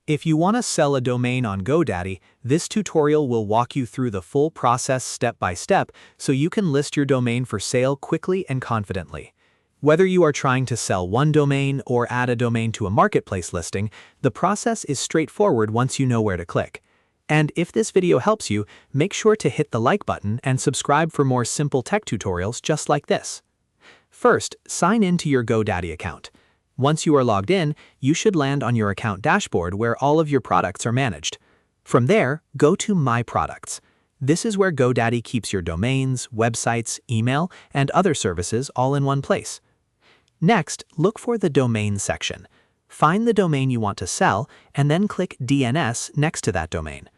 If you want to sell a domain on GoDaddy, this tutorial will walk you through the full process step by step so you can list your domain for sale quickly and confidently. Whether you are trying to sell one domain or add a domain to a marketplace listing, the process is straightforward once you know where to click. And if this video helps you, make sure to hit the like button and subscribe for more simple tech tutorials just like this. First, sign in to your GoDaddy account. Once you are logged in, you should land on your account dashboard where all of your products are managed. From there, go to My Products. This is where GoDaddy keeps your domains, websites, email, and other services all in one place. Next, look for the Domain section. Find the domain you want to sell and then click DNS next to that domain.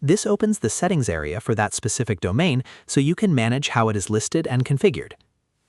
This opens the settings area for that specific domain so you can manage how it is listed and configured.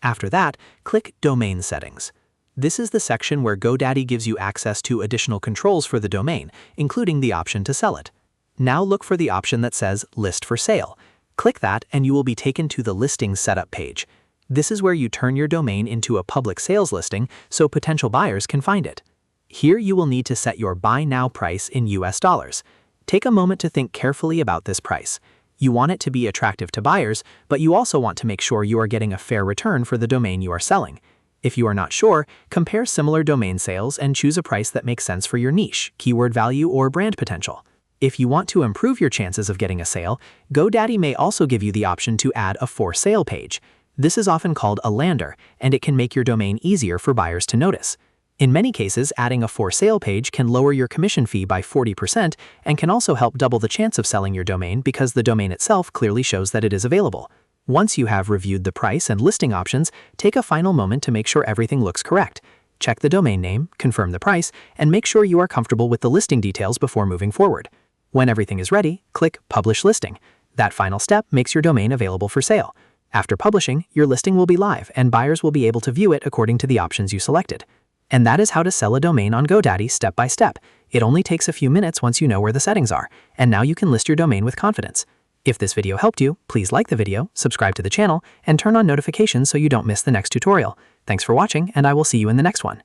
After that, click Domain Settings. This is the section where GoDaddy gives you access to additional controls for the domain, including the option to sell it. Now look for the option that says List for Sale. Click that and you will be taken to the Listings Setup page. This is where you turn your domain into a public sales listing so potential buyers can find it. Here you will need to set your Buy Now price in US dollars. Take a moment to think carefully about this price. You want it to be attractive to buyers, but you also want to make sure you are getting a fair return for the domain you are selling. If you are not sure, compare similar domain sales and choose a price that makes sense for your niche, keyword value, or brand potential. If you want to improve your chances of getting a sale, GoDaddy may also give you the option to add a For Sale page. This is often called a lander, and it can make your domain easier for buyers to notice. In many cases, adding a For Sale page can lower your commission fee by 40% and can also help double the chance of selling your domain because the domain itself clearly shows that it is available. Once you have reviewed the price and listing options, take a final moment to make sure everything looks correct. Check the domain name, confirm the price, and make sure you are comfortable with the listing details before moving forward. When everything is ready, click Publish Listing. That final step makes your domain available for sale. After publishing, your listing will be live and buyers will be able to view it according to the options you selected. And that is how to sell a domain on GoDaddy step by step. It only takes a few minutes once you know where the settings are, and now you can list your domain with confidence. If this video helped you, please like the video, subscribe to the channel, and turn on notifications so you don't miss the next tutorial. Thanks for watching, and I will see you in the next one.